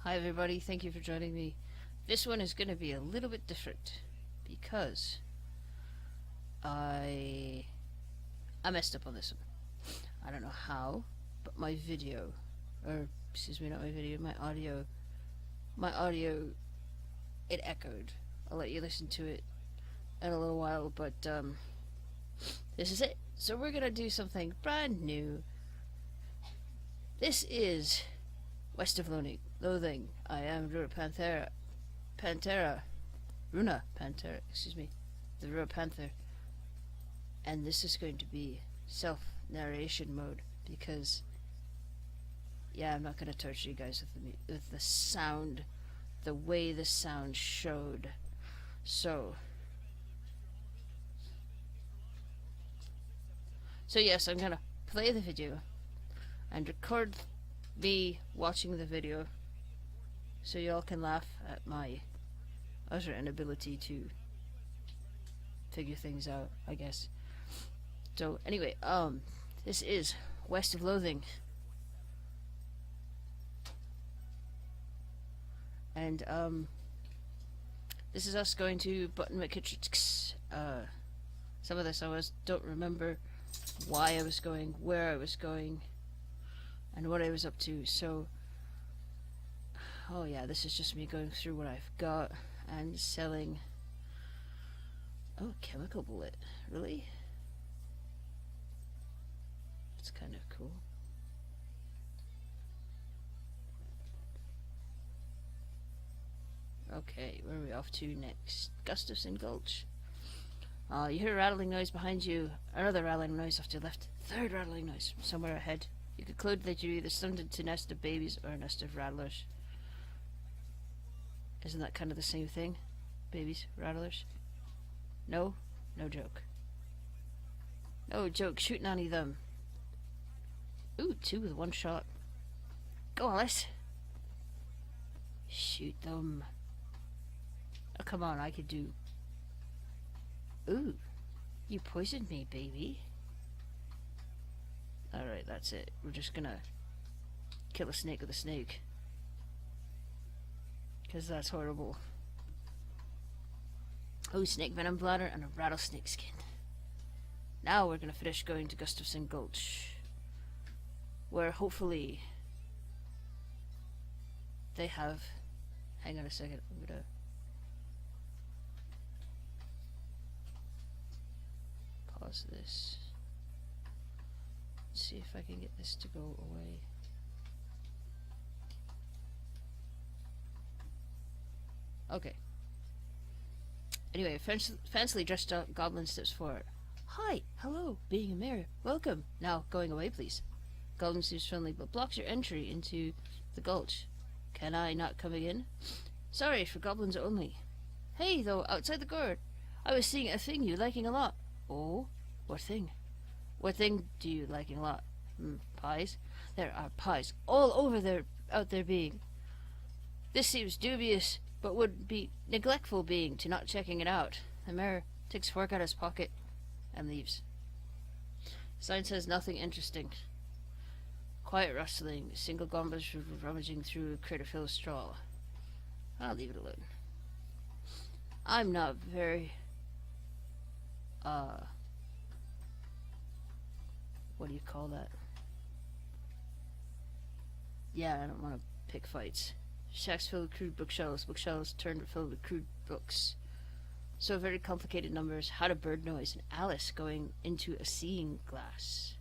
Hi everybody, thank you for joining me. This one is going to be a little bit different because I messed up on this one. I don't know how, but my video, or excuse me, not my video, my audio, it echoed. I'll let you listen to it in a little while, but this is it. So we're going to do something brand new. This is West of Loathing. I am Runa Panther, the Runa Panther, and this is going to be self-narration mode because, yeah, I'm not going to torture you guys with the sound, the way the sound showed. So yes, I'm going to play the video and record me watching the video so y'all can laugh at my utter inability to figure things out, I guess. So anyway, this is West of Loathing, and this is us going to Button McKittrick's. Some of this I don't remember why I was going, where I was going, and what I was up to. So, oh yeah, this is just me going through what I've got and selling. Oh, chemical bullet, really? That's kind of cool. Okay, where are we off to next? Gustafson Gulch. You hear a rattling noise behind you, another rattling noise off to your left, third rattling noise somewhere ahead. You conclude that you either stumbled into a nest of babies or a nest of rattlers. Isn't that kind of the same thing? Babies, rattlers? No? No joke. No joke, shooting any of them. Ooh, 2 with 1 shot. Go, Alice! Shoot them. Oh, come on, I could do... Ooh, you poisoned me, baby. Alright, that's it. We're just gonna kill a snake with a snake, because that's horrible. Oh, snake venom bladder and a rattlesnake skin. Now we're gonna finish going to Gustafson Gulch, where hopefully they have... Hang on a second, I'm gonna... pause this. See if I can get this to go away. Okay. Anyway, fancily dressed up goblin steps forward. Hi, hello, being a mayor, welcome. Now, going away, please. Goblin seems friendly, but blocks your entry into the gulch. Can I not come in? Sorry, for goblins only. Hey, though, outside the guard. I was seeing a thing you liking a lot. Oh, what thing? What thing do you liking a lot? Pies? There are pies all over there, out there being. This seems dubious, but would be neglectful being to not checking it out. The mayor takes a fork out of his pocket and leaves. Sign says nothing interesting. Quiet rustling, single goblins rummaging through a crater filled with straw. I'll leave it alone. I'm not very... what do you call that? Yeah, I don't want to pick fights. Shacks filled with crude bookshelves turned filled with crude books. So very complicated numbers, how to bird noise, and Alice going into a seeing glass.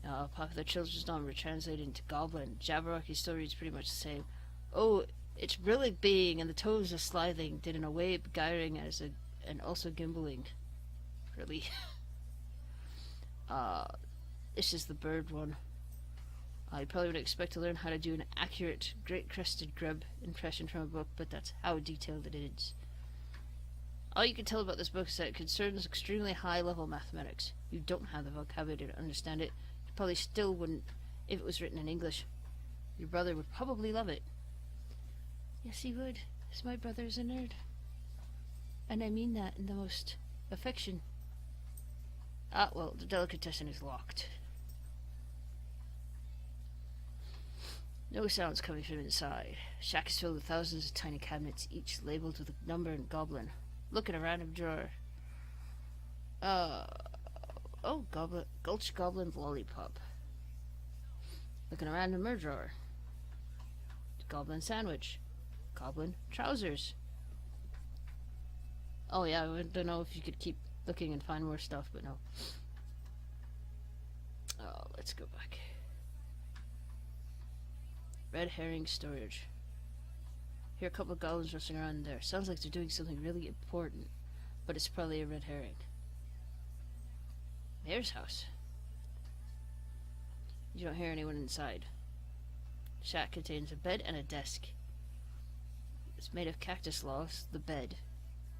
Popular children's number translated into goblin. Jabberwocky still reads pretty much the same. Oh, it's brillig being, and the toes are slithing, did in a way beguiling and also gimbling. Really? This is the bird one. I probably would expect to learn how to do an accurate great-crested grub impression from a book, but that's how detailed it is. All you can tell about this book is that it concerns extremely high-level mathematics. You don't have the vocabulary to understand it. You probably still wouldn't if it was written in English. Your brother would probably love it. Yes, he would, because my brother is a nerd. And I mean that in the most affection. Ah, well, the delicatessen is locked. No sounds coming from inside. Shack is filled with thousands of tiny cabinets, each labeled with a number and goblin. Look in a random drawer. Goblin, Gulch Goblin Lollipop. Look in a random drawer. Goblin Sandwich. Goblin Trousers. Oh yeah, I don't know if you could keep looking and find more stuff, but no. Oh, let's go back. Red herring storage. Here are a couple of goblins rushing around there. Sounds like they're doing something really important, but it's probably a red herring. Mayor's house. You don't hear anyone inside. Shack contains a bed and a desk. It's made of cactus logs, the bed.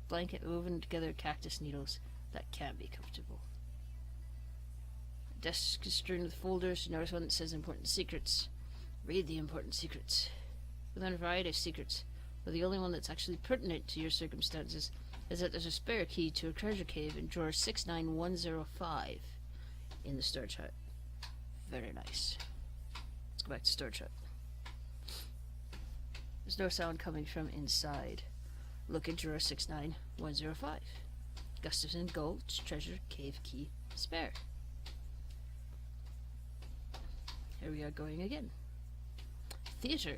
Blanket woven together cactus needles. That can't be comfortable. The desk is strewn with folders. Notice one that says important secrets. Read the important secrets. Within a variety of secrets, but the only one that's actually pertinent to your circumstances is that there's a spare key to a treasure cave in drawer 69105 in the storage hut. Very nice. Let's go back to storage hut. There's no sound coming from inside. Look at drawer 69105. Gustafson Gulch treasure cave key spare. Here we are going again. Theater.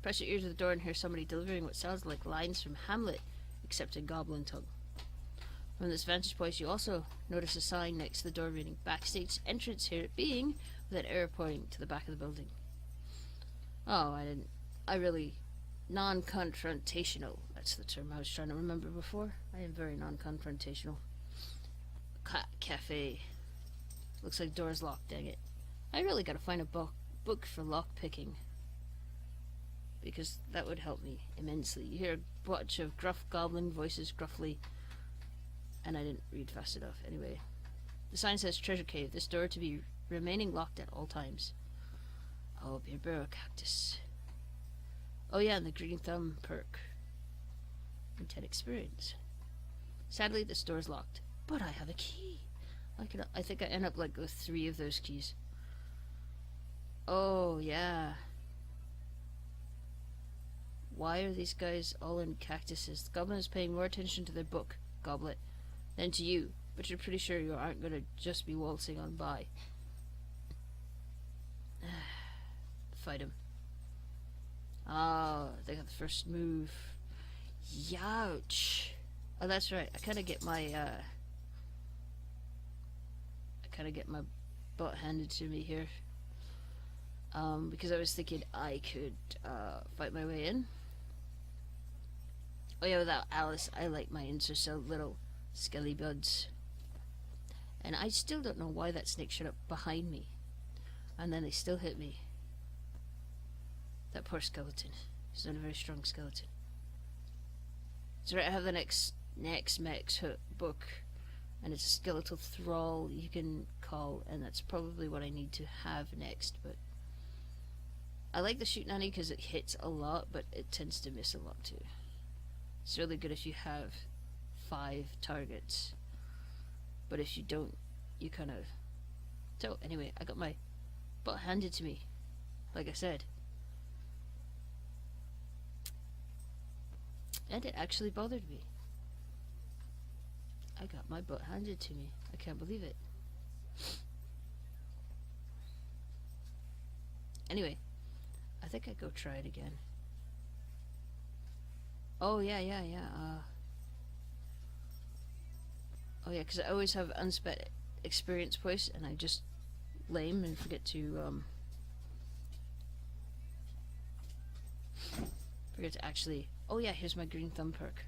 Press your ear to the door and hear somebody delivering what sounds like lines from Hamlet, except in goblin tongue. From this vantage point, you also notice a sign next to the door reading backstage entrance, here it being, with an arrow pointing to the back of the building. Oh, I really non-confrontational. That's the term I was trying to remember before. I am very non-confrontational. Cafe. Looks like door's locked, dang it. I really gotta find a book for lock picking, because that would help me immensely. You hear a bunch of gruff goblin voices gruffly, and I didn't read fast enough. Anyway, the sign says treasure cave. This door to be remaining locked at all times. Oh, beer barrel cactus. Oh yeah, and the green thumb perk. And 10 experience. Sadly, this door is locked, but I have a key. I think I end up like with 3 of those keys. Oh yeah. Why are these guys all in cactuses? The goblin is paying more attention to their book, Goblet, than to you, but you're pretty sure you aren't going to just be waltzing on by. Fight him. Oh, they got the first move. Youch. Oh, that's right. I kind of get my butt handed to me here. Because I was thinking I could fight my way in. Oh yeah, without Alice, I like my intercell little skelly buds. And I still don't know why that snake showed up behind me. And then they still hit me. That poor skeleton. He's not a very strong skeleton. So right, I have the next Mex book. And it's a skeletal thrall you can call. And that's probably what I need to have next. But I like the shoot nanny because it hits a lot, but it tends to miss a lot too. It's really good if you have 5 targets, but if you don't, you kind of... So anyway, I got my butt handed to me, like I said, and it actually bothered me. I got my butt handed to me. I can't believe it. Anyway, I think I'd go try it again. Oh, yeah. Oh, yeah, because I always have unspent experience points, and I just lame and forget to actually... Oh, yeah, here's my green thumb perk.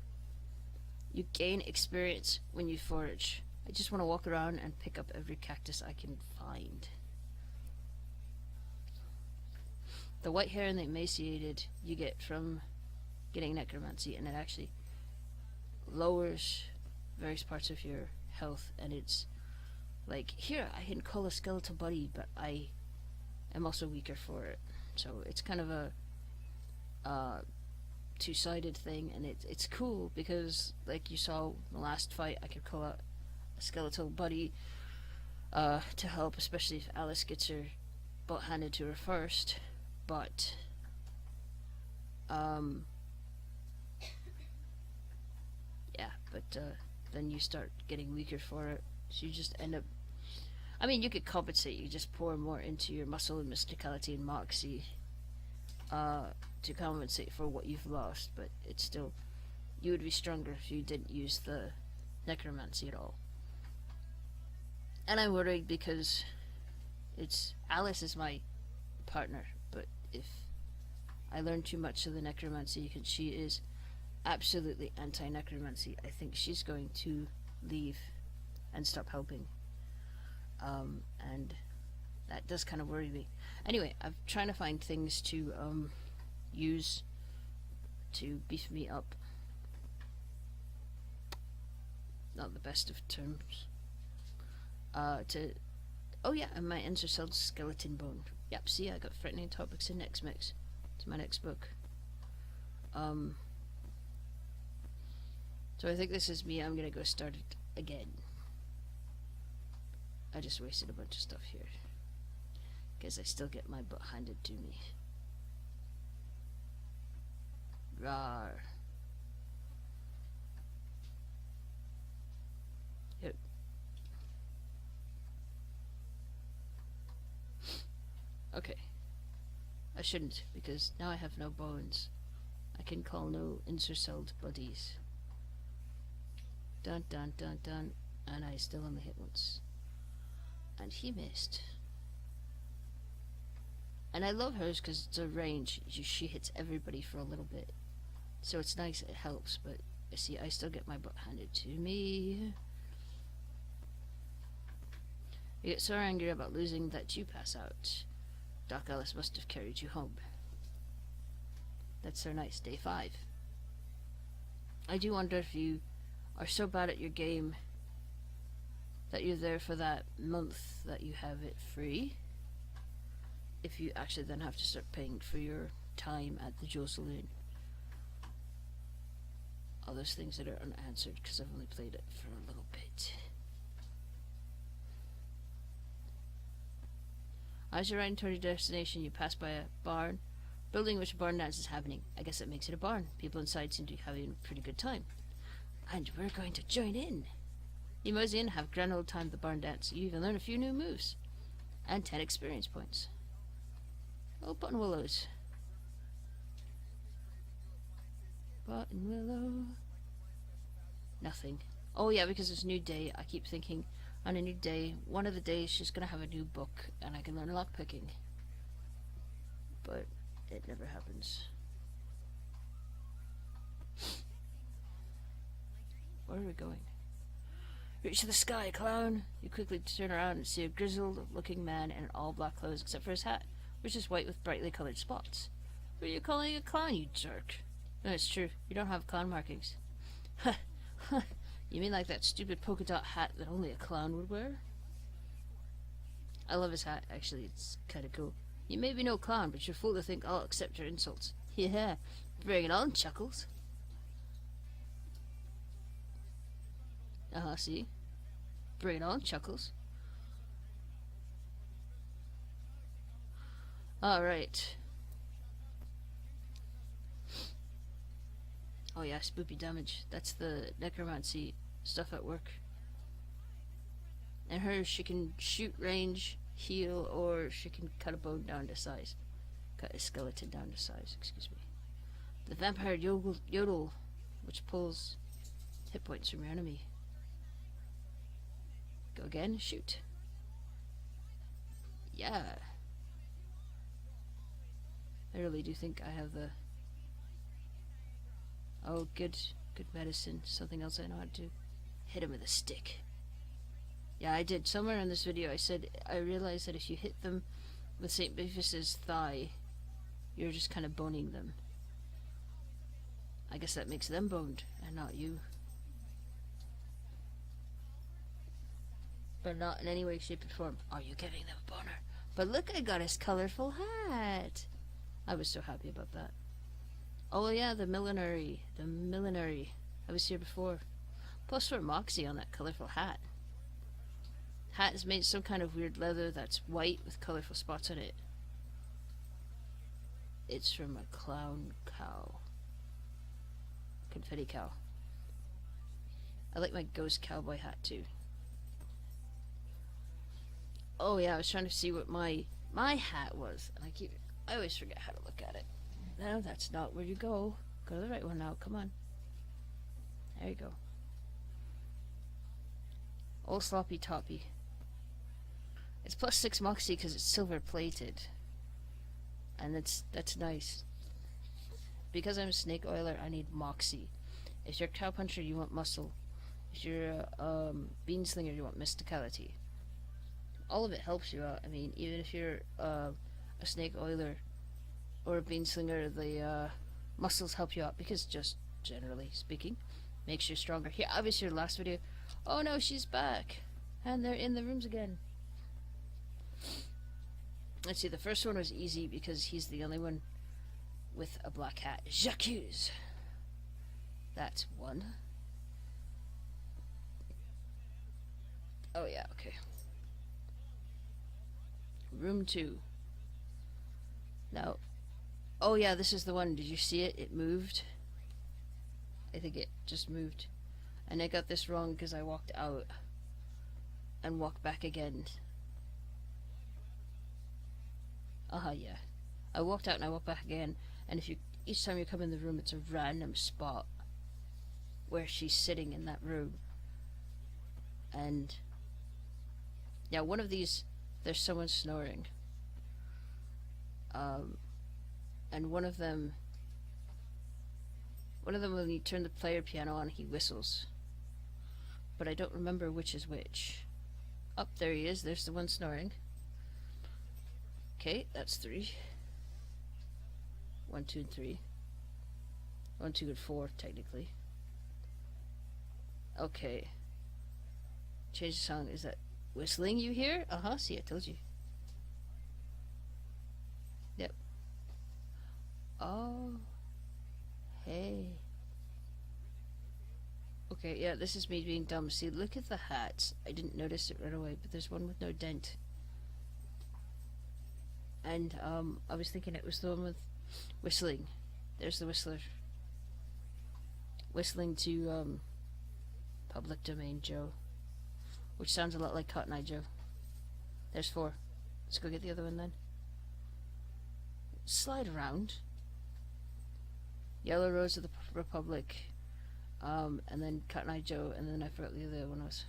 You gain experience when you forage. I just want to walk around and pick up every cactus I can find. The white hair and the emaciated you get from getting necromancy, and it actually lowers various parts of your health, and it's like, here, I can call a skeletal buddy, but I am also weaker for it. So it's kind of a two-sided thing, and it's cool because, like you saw in the last fight, I could call out a skeletal buddy to help, especially if Alice gets her butt handed to her first. but yeah, but then you start getting weaker for it, so you just end up. I mean, you could compensate. You just pour more into your muscle and mysticality and moxie to compensate for what you've lost, but it's still, you would be stronger if you didn't use the necromancy at all. And I'm worried because Alice is my partner, but if I learn too much of the necromancy, because she is absolutely anti-necromancy, I think she's going to leave and stop helping. And that does kind of worry me. Anyway, I'm trying to find things to use to beef me up. Not the best of terms. Oh yeah, and my intercelled skeleton bone. Yep, see, I got threatening topics in next mix. It's my next book. So I think this is me. I'm gonna go start it again. I just wasted a bunch of stuff here. Because I still get my butt handed to me. Rawr. Yep. Okay. I shouldn't, because now I have no bones. I can call no intercelled buddies. Dun dun dun dun. And I still only hit once. And he missed. And I love hers because it's a range. She hits everybody for a little bit. So it's nice, it helps, but you see, I still get my butt handed to me. You get so angry about losing that you pass out. Doc Ellis must have carried you home. That's so nice. Day 5. I do wonder if you are so bad at your game that you're there for that month that you have it free. If you actually then have to start paying for your time at the Joe Saloon. All those things that are unanswered because I've only played it for a little bit. As you're riding toward your destination, you pass by a barn, building in which a barn dance is happening. I guess that makes it a barn. People inside seem to be having a pretty good time. And we're going to join in. You mosey in, have a grand old time at the barn dance. You even learn a few new moves. And 10 experience points. Oh, button willows. Button willow. Nothing. Oh yeah, because it's a new day. I keep thinking on a new day, one of the days she's going to have a new book and I can learn lockpicking. But it never happens. Where are we going? Reach to the sky, clown! You quickly turn around and see a grizzled-looking man in all black clothes except for his hat, which is white with brightly coloured spots. Who are you calling a clown, you jerk? No, it's true. You don't have clown markings. You mean like that stupid polka dot hat that only a clown would wear? I love his hat, actually. It's kind of cool. You may be no clown, but you're fool to think I'll accept your insults. Yeah, bring it on, Chuckles. See? Bring it on, Chuckles. Alright. Oh yeah, spoopy damage. That's the necromancy stuff at work. And hers, she can shoot range, heal, or she can cut a bone down to size. Cut a skeleton down to size, excuse me. The vampire yodel, which pulls hit points from your enemy. Go again, shoot. Yeah. I really do think I have the... Oh, good medicine. Something else I know how to do. Hit him with a stick. Yeah, I did. Somewhere in this video I said I realized that if you hit them with St. Beavis's thigh, you're just kind of boning them. I guess that makes them boned, and not you. But not in any way, shape, or form. Are you giving them a boner? But look, I got his colorful hat. I was so happy about that. Oh yeah, the millinery. I was here before. Plus for Moxie on that colorful hat. Hat is made some kind of weird leather that's white with colorful spots on it. It's from a clown cow. Confetti cow. I like my ghost cowboy hat too. Oh yeah, I was trying to see what my hat was, and I always forget how to look at it. No, that's not where you go. Go to the right one now. Come on. There you go. Old sloppy toppy. It's +6 moxie because it's silver plated, and that's nice. Because I'm a snake oiler, I need moxie. If you're a cowpuncher, you want muscle. If you're a bean slinger, you want mysticality. All of it helps you out. I mean, even if you're a snake oiler or a bean slinger, the muscles help you out because, just generally speaking, makes you stronger. Here, obviously, your last video. Oh no, she's back, and they're in the rooms again. Let's see. The first one was easy because he's the only one with a black hat. J'accuse. That's one. Oh yeah, okay. Room 2. Now, oh yeah, this is the one. Did you see it? It moved. I think it just moved. And I got this wrong because I walked out and walked back again. Yeah. I walked out and I walked back again. And if you, each time you come in the room, it's a random spot where she's sitting in that room. And yeah, one of these, there's someone snoring. And one of them, when you turn the player piano on, he whistles. But I don't remember which is which. Up there he is. There's the one snoring. Okay, that's 3. 1, 2, and 3. 1, 2, and 4, technically. Okay. Change the song. Is that whistling you hear? See, I told you. Yep. Oh. Hey. Okay, yeah, this is me being dumb. See, look at the hats. I didn't notice it right away, but there's one with no dent. And, I was thinking it was the one with whistling. There's the whistler. Whistling to, Public Domain Joe. Which sounds a lot like Cotton Eye Joe. There's 4. Let's go get the other one then. Slide around. Yellow Rose of the Republic. And then Cotton Eye Joe, and then I forgot the other one was.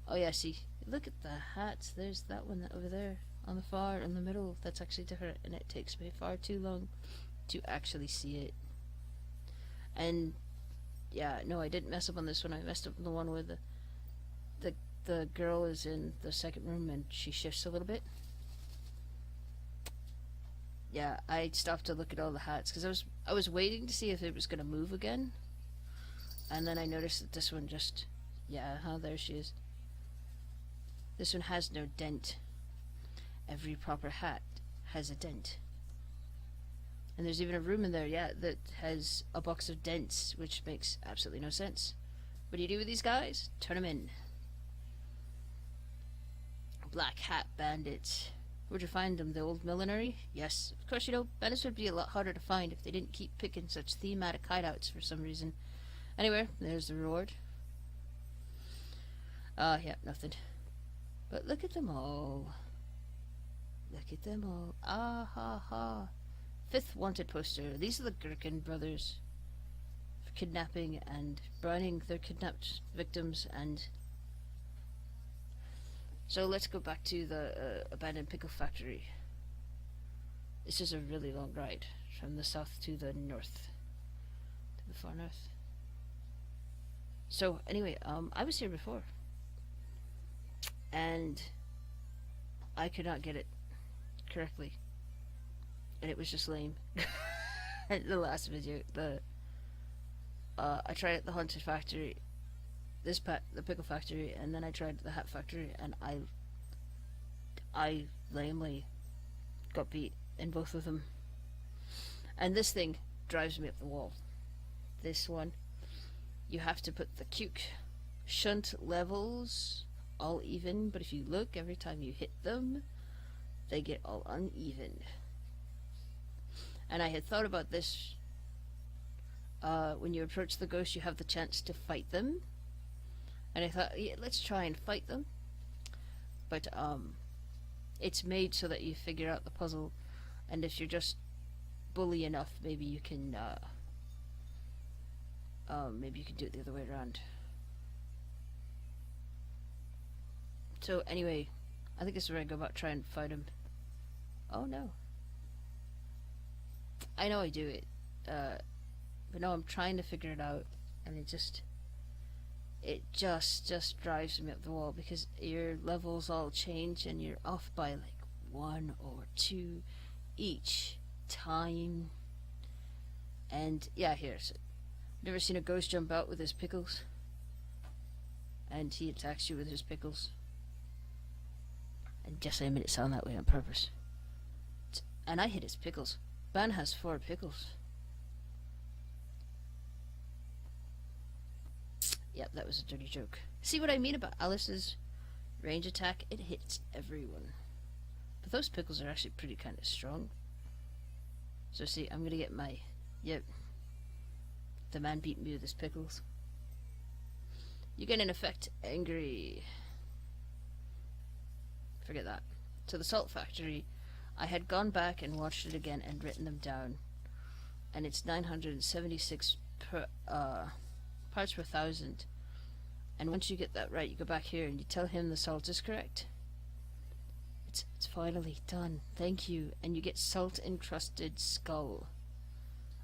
Oh yeah, see, look at the hats. There's that one over there on the far in the middle. That's actually different, and it takes me far too long to actually see it. And yeah, no, I didn't mess up on this one. I messed up on the one where the girl is in the second room and she shifts a little bit. Yeah, I stopped to look at all the hats because I was waiting to see if it was gonna move again. And then I noticed that this one just, there she is. This one has no dent. Every proper hat has a dent. And there's even a room in there, that has a box of dents, which makes absolutely no sense. What do you do with these guys? Turn them in. Black Hat Bandits. Where'd you find them? The old millinery? Yes. Of course, bandits would be a lot harder to find if they didn't keep picking such thematic hideouts for some reason. Anyway, there's the reward. Yeah, nothing. But look at them all. Look at them all. Ah ha ha. 5th wanted poster. These are the Gherkin brothers for kidnapping and browning their kidnapped victims. And so let's go back to the abandoned pickle factory. This is a really long ride from the south to the north, to the far north. So anyway, I was here before, and I could not get it correctly, and it was just lame. The last video, I tried at the haunted factory, the pickle factory, and then I tried the hat factory, and I lamely got beat in both of them. And this thing drives me up the wall. This one. You have to put the cuke shunt levels all even, but if you look, every time you hit them, they get all uneven. And I had thought about this. When you approach the ghost, you have the chance to fight them. And I thought, yeah, let's try and fight them. But it's made so that you figure out the puzzle, and if you're just bully enough, maybe you can do it the other way around. So anyway, I think this is where I go about trying to fight him. Oh no. I know I do it. But no, I'm trying to figure it out, and it just drives me up the wall, because your levels all change and you're off by like 1 or 2 each time. And yeah, here's it. Never seen a ghost jump out with his pickles? And he attacks you with his pickles. And yes, I made it sound that way on purpose. And I hit his pickles. Ban has 4 pickles. Yep, that was a dirty joke. See what I mean about Alice's range attack? It hits everyone. But those pickles are actually pretty kind of strong. So see, I'm gonna get my... Yep. The man beat me with his pickles. You get in effect angry. Forget that. To the salt factory, I had gone back and watched it again and written them down. And it's 976 parts per thousand. And once you get that right, you go back here and you tell him the salt is correct. It's finally done. Thank you. And you get salt encrusted skull.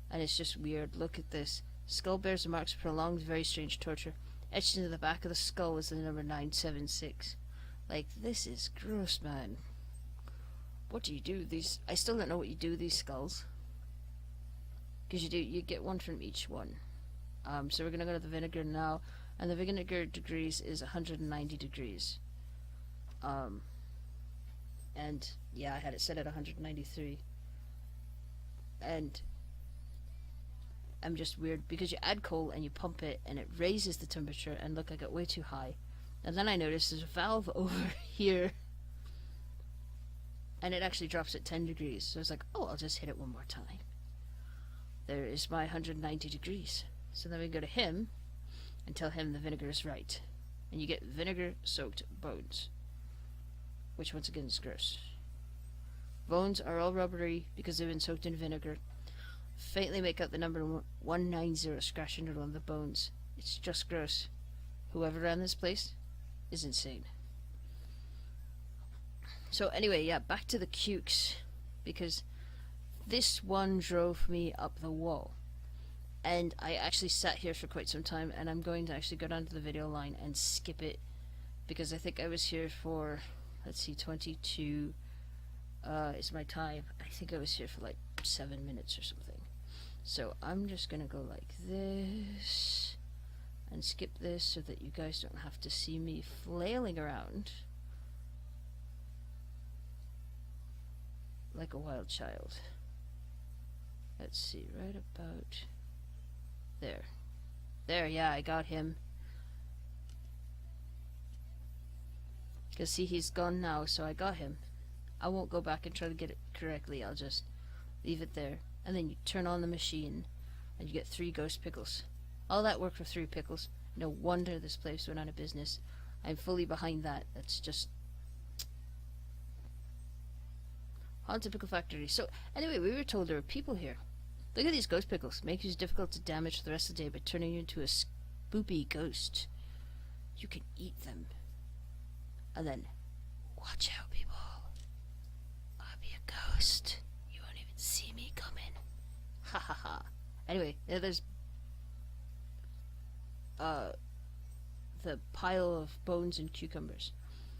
And it's just weird. Look at this. Skull bears the marks of prolonged, very strange torture. Etched into the back of the skull is the number 976. Like, this is gross, man. What do you do? These, I still don't know what you do with these skulls. Because you get one from each one. So we're gonna go to the vinegar now, and the vinegar degrees is 190 degrees. And yeah, I had it set at 193. And I'm just weird, because you add coal and you pump it and it raises the temperature, and look, I got way too high. And then I noticed there's a valve over here, and it actually drops at 10 degrees. So I was like, oh, I'll just hit it one more time. There is my 190 degrees. So then we go to him and tell him the vinegar is right. And you get vinegar-soaked bones, which once again is gross. Bones are all rubbery because they've been soaked in vinegar. Faintly make out the number 190 scratched into one of the bones. It's just gross. Whoever ran this place is insane. So anyway, yeah, back to the cukes, because this one drove me up the wall. And I actually sat here for quite some time, and I'm going to actually go down to the video line and skip it, because I think I was here for, let's see, 22 is my time. I think I was here for like 7 minutes or something. So I'm just gonna go like this and skip this so that you guys don't have to see me flailing around like a wild child. Let's see, right about there. There, yeah, I got him. Because see, he's gone now, so I got him. I won't go back and try to get it correctly. I'll just leave it there. And then you turn on the machine, and you get 3 ghost pickles. All that work for 3 pickles. No wonder this place went out of business. I'm fully behind that. That's just... Haunted Pickle Factory. So, anyway, we were told there were people here. Look at these ghost pickles. Make it difficult to damage for the rest of the day by turning you into a spoopy ghost. You can eat them. And then, watch out, people. I'll be a ghost. You won't even see me coming. Ha ha ha. Anyway, there's the pile of bones and cucumbers.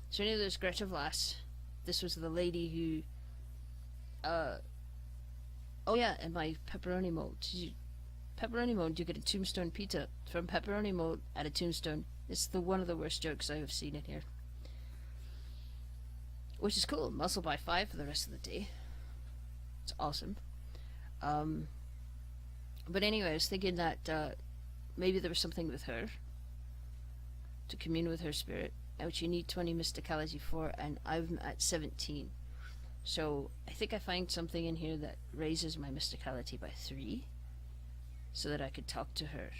So anyway, there's Greta Vlas. This was the lady who oh yeah, and my pepperoni mold. Pepperoni mold, you get a tombstone pizza from pepperoni mold at a tombstone. It's one of the worst jokes I have seen in here. Which is cool. Muscle by 5 for the rest of the day. It's awesome. But anyway, I was thinking that maybe there was something with her to commune with her spirit, which you need 20 mysticality for, and I'm at 17. So I think I find something in here that raises my mysticality by 3, so that I could talk to her.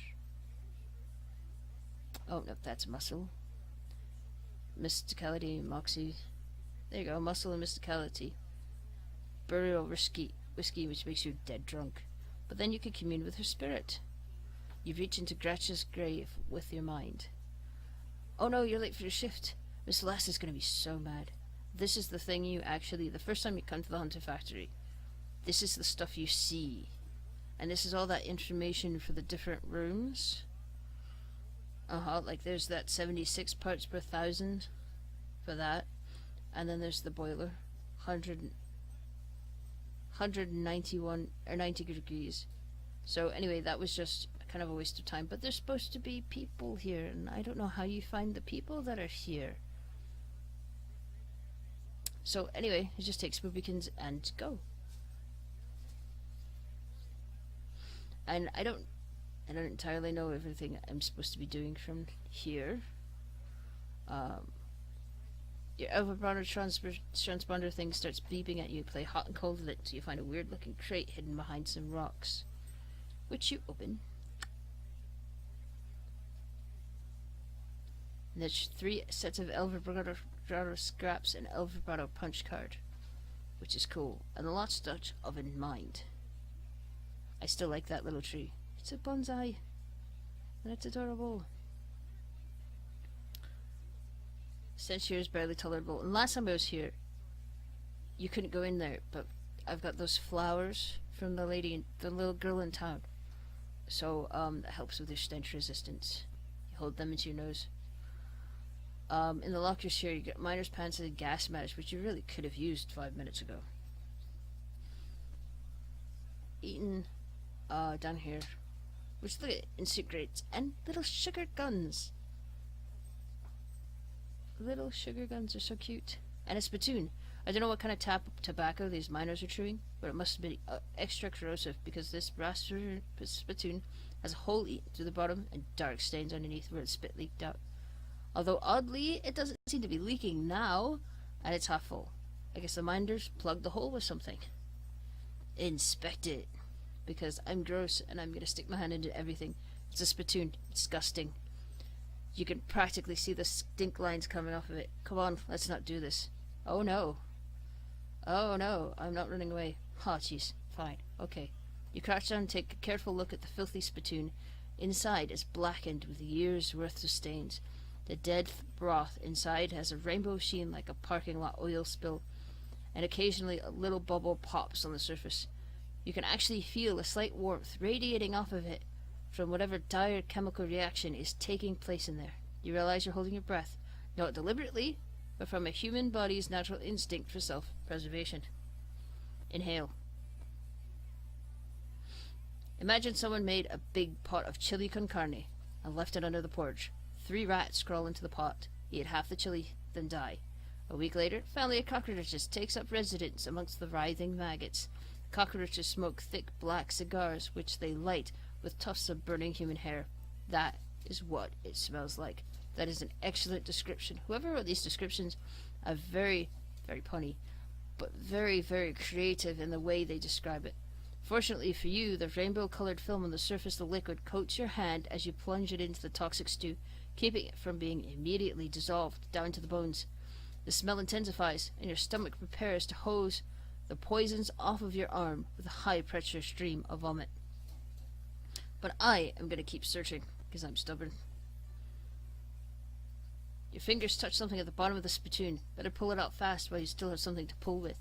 Oh no, that's muscle. Mysticality, moxie. There you go, muscle and mysticality. Burial whiskey, which makes you dead drunk. But then you can commune with her spirit. You reach into Gretchen's grave with your mind. Oh no, you're late for your shift. Miss Lass is going to be so mad. This is the thing the first time you come to the Hunter Factory, this is the stuff you see. And this is all that information for the different rooms. Like there's that 76 parts per thousand for that. And then there's the boiler. 191 or 90 degrees. So anyway, that was just kind of a waste of time. But there's supposed to be people here, and I don't know how you find the people that are here. So anyway, it just takes Spoopykins and go. And I don't entirely know everything I'm supposed to be doing from here. Your overbroughter transponder thing starts beeping at you. Play hot and cold with it until you find a weird looking crate hidden behind some rocks, which you open. And there's 3 sets of Elverbrother scraps and Elverbrother punch card, which is cool, and a lost Dutch oven mind. I still like that little tree. It's a bonsai, and it's adorable. Stench here is barely tolerable. And last time I was here, you couldn't go in there, but I've got those flowers from the little girl in town. So that helps with your stench resistance. You hold them into your nose. In the lockers here, you get miner's pants and a gas mask, which you really could have used 5 minutes ago. Eaten down here, which look at instant grates and little sugar guns. Little sugar guns are so cute. And a spittoon. I don't know what kind of tobacco these miners are chewing, but it must have been extra corrosive because this brass spittoon has a hole eaten through the bottom and dark stains underneath where the spit leaked out. Although oddly, it doesn't seem to be leaking now, and it's half full. I guess the miners plugged the hole with something. Inspect it, because I'm gross and I'm gonna stick my hand into everything. It's a spittoon. It's disgusting. You can practically see the stink lines coming off of it. Come on, let's not do this. Oh no. Oh no, I'm not running away. Oh jeez, fine, okay. You crouch down and take a careful look at the filthy spittoon. Inside is blackened with years' worth of stains. The dead broth inside has a rainbow sheen like a parking lot oil spill, and occasionally a little bubble pops on the surface. You can actually feel a slight warmth radiating off of it from whatever dire chemical reaction is taking place in there. You realize you're holding your breath, not deliberately, but from a human body's natural instinct for self-preservation. Inhale. Imagine someone made a big pot of chili con carne and left it under the porch. 3 rats crawl into the pot, eat half the chili, then die. A week later, a family of cockroaches takes up residence amongst the writhing maggots. The cockroaches smoke thick black cigars, which they light with tufts of burning human hair. That is what it smells like. That is an excellent description. Whoever wrote these descriptions are very, very punny, but very, very creative in the way they describe it. Fortunately for you, the rainbow-colored film on the surface of the liquid coats your hand as you plunge it into the toxic stew, keeping it from being immediately dissolved down to the bones. The smell intensifies, and your stomach prepares to hose the poisons off of your arm with a high-pressure stream of vomit. But I am going to keep searching, because I'm stubborn. Your fingers touch something at the bottom of the spittoon. Better pull it out fast while you still have something to pull with.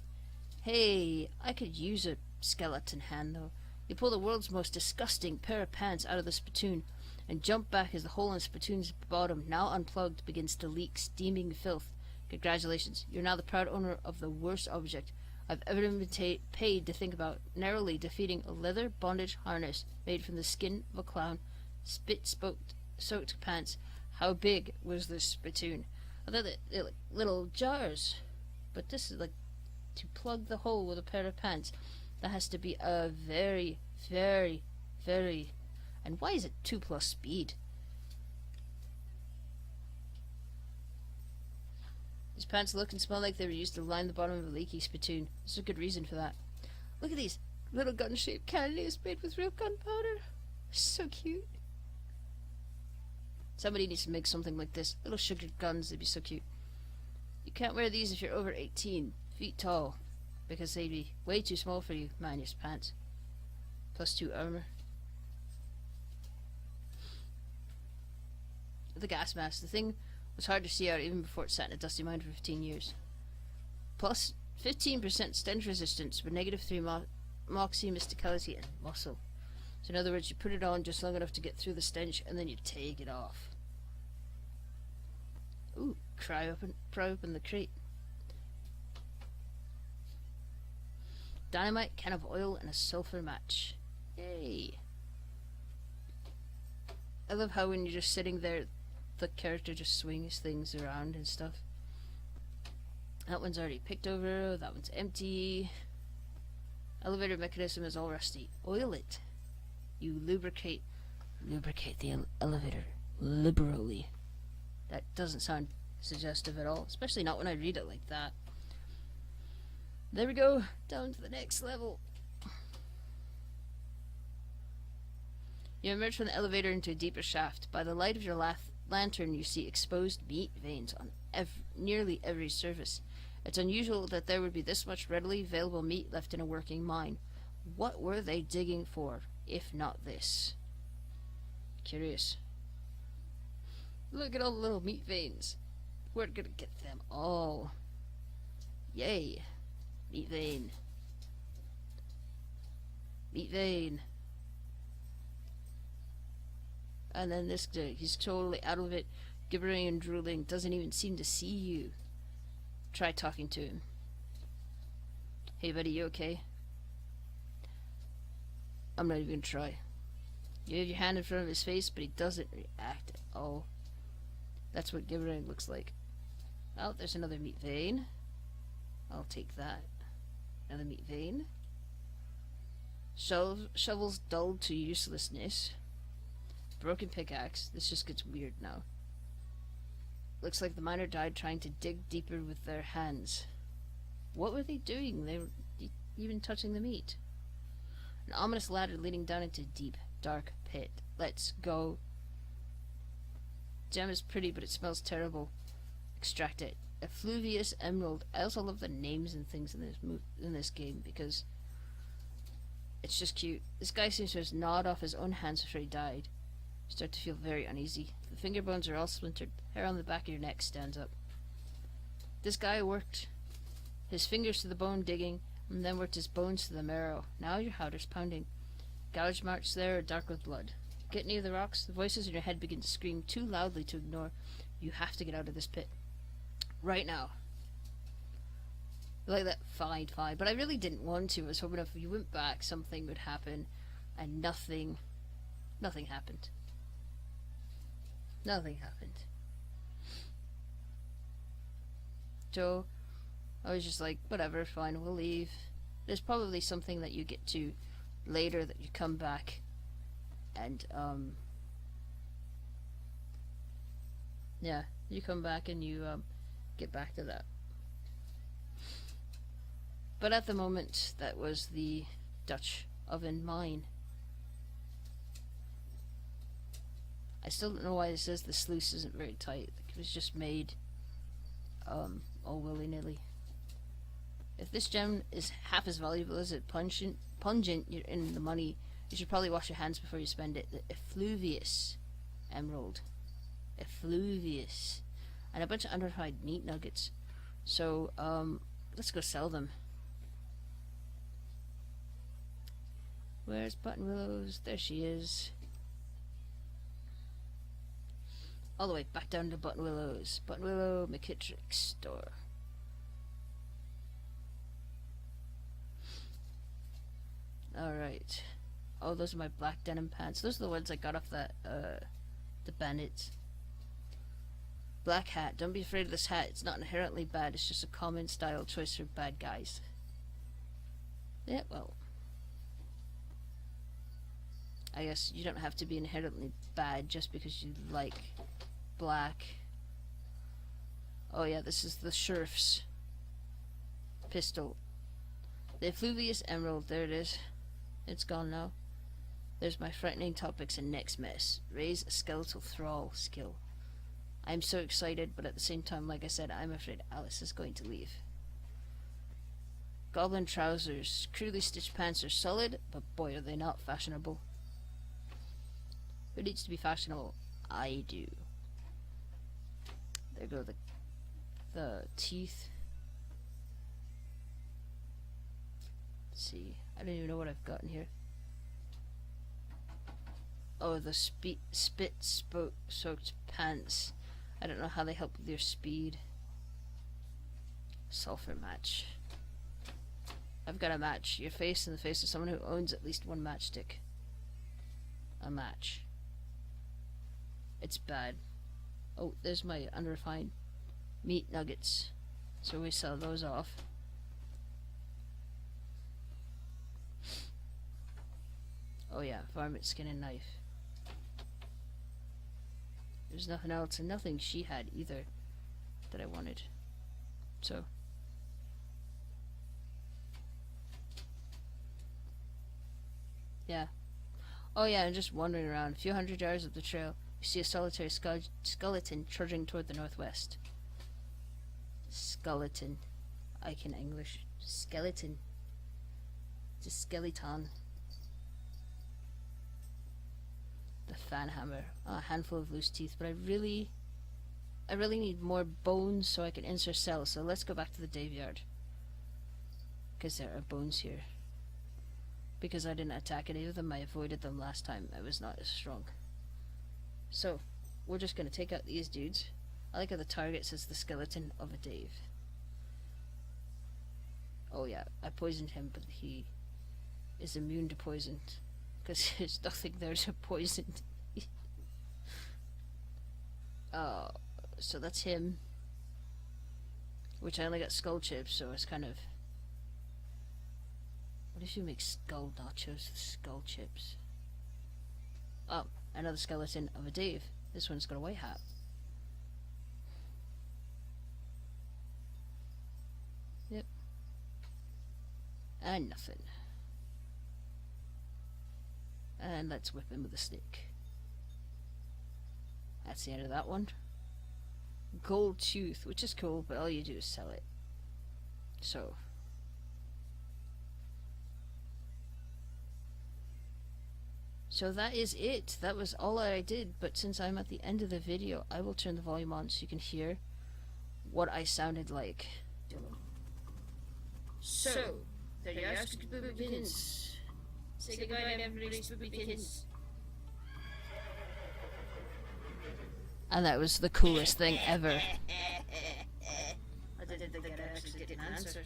Hey, I could use a skeleton hand, though. You pull the world's most disgusting pair of pants out of the spittoon, and jump back as the hole in the spittoon's bottom, now unplugged, begins to leak steaming filth. Congratulations, you're now the proud owner of the worst object I've ever been paid to think about, narrowly defeating a leather bondage harness made from the skin of a clown, soaked pants. How big was this spittoon? I thought they're like little jars, but this is like to plug the hole with a pair of pants. That has to be a very, very, very... And why is it 2+ speed? 2 plus. These pants look and smell like they were used to line the bottom of a leaky spittoon. There's a good reason for that. Look at these little gun-shaped candies made with real gunpowder. So cute. Somebody needs to make something like this. Little sugared guns, they'd be so cute. You can't wear these if you're over 18 feet tall, because they'd be way too small for you, minus pants. +2 armor. The gas mask. The thing was hard to see out even before it sat in a dusty mine for 15 years. Plus 15% stench resistance, but -3 moxie, mysticality, and muscle. So in other words, you put it on just long enough to get through the stench, and then you take it off. Ooh, pry open the crate. Dynamite, can of oil, and a sulfur match. Yay! I love how when you're just sitting there, the character just swings things around and stuff. That one's already picked over, that one's empty. Elevator mechanism is all rusty. Oil it. You lubricate the elevator liberally. That doesn't sound suggestive at all, especially not when I read it like that. There we go, down to the next level. You emerge from the elevator into a deeper shaft. By the light of your lantern, you see exposed meat veins on nearly every surface. It's unusual that there would be this much readily available meat left in a working mine. What were they digging for, if not this? Curious. Look at all the little meat veins. We're gonna get them all. Yay. Meat vein. Meat vein. And then this guy, he's totally out of it, gibbering and drooling, doesn't even seem to see you. Try talking to him. Hey buddy, you okay? I'm not even gonna try. You have your hand in front of his face, but he doesn't react at all. That's what gibbering looks like. Oh, there's another meat vein. I'll take that. Another meat vein. Shovels dulled to uselessness. Broken pickaxe. This just gets weird now. Looks like the miner died trying to dig deeper with their hands. What were they doing? They were even touching the meat. An ominous ladder leading down into a deep, dark pit. Let's go. Gem is pretty, but it smells terrible. Extract it. Effluvious emerald. I also love the names and things in this game because it's just cute. This guy seems to have gnawed off his own hands before he died. Start to feel very uneasy. The finger bones are all splintered. Hair on the back of your neck stands up. This guy worked his fingers to the bone digging, and then worked his bones to the marrow. Now your heart is pounding. Gouge marks there are dark with blood. Get near the rocks. The voices in your head begin to scream too loudly to ignore. You have to get out of this pit. Right now. Like that, fine. But I really didn't want to. I was hoping if you went back, something would happen, and nothing happened. Nothing happened. So, I was just like, whatever, fine, we'll leave. There's probably something that you get to later that you come back and, yeah, you come back and you, get back to that. But at the moment, that was the Dutch oven mine. I still don't know why it says the sluice isn't very tight. It was just made all willy-nilly. If this gem is half as valuable as it pungent, you're in the money. You should probably wash your hands before you spend it. The effluvious emerald. Effluvious. And a bunch of underfried meat nuggets. So, let's go sell them. Where's Button Willows? There she is. All the way back down to Button Willow's. Button Willow McKittrick store. Alright. Oh, those are my black denim pants. Those are the ones I got off that, the bandits. Black hat. Don't be afraid of this hat. It's not inherently bad. It's just a common style choice for bad guys. Yeah, well. I guess you don't have to be inherently bad just because you like black. Oh yeah, this is the sheriff's pistol. The effluvious emerald, there it is. It's gone now. There's my frightening topics and next mess. Raise a skeletal thrall skill. I'm so excited, but at the same time, like I said, I'm afraid Alice is going to leave. Goblin trousers. Crudely stitched pants are solid, but boy are they not fashionable. Who needs to be fashionable? I do. There go the teeth. Let's see. I don't even know what I've got in here. Oh, the spit-soaked pants. I don't know how they help with your speed. Sulfur match. I've got a match. Your face in the face of someone who owns at least one matchstick. A match. It's bad. Oh, there's my unrefined meat nuggets. So we sell those off. Oh yeah, varmint skin and knife. There's nothing else, and nothing she had either that I wanted. So yeah. Oh yeah, and just wandering around a few hundred yards up the trail, you see a solitary skeleton trudging toward the northwest. Skeleton. I can English. Skeleton. It's a skeleton. The fan hammer. Oh, a handful of loose teeth, but I really need more bones so I can insert cells. So let's go back to the Daveyard, because there are bones here. Because I didn't attack any of them, I avoided them last time. I was not as strong. So we're just gonna take out these dudes. I like how the target says the skeleton of a Dave. Oh yeah, I poisoned him, but he is immune to poison. Because there's nothing there to poison. So that's him. Which I only got skull chips, so it's kind of... What if you make skull nachos with skull chips? Oh, another skeleton of a Dave. This one's got a white hat. Yep. And nothing. And let's whip him with a stick. That's the end of that one. Gold tooth, which is cool, but all you do is sell it. So that is it. That was all I did, but since I'm at the end of the video, I will turn the volume on so you can hear what I sounded like. So, there you are, spooky begins. Say goodbye to everybody, spooky begins. And that was the coolest thing ever. I didn't think I'd actually get an answer.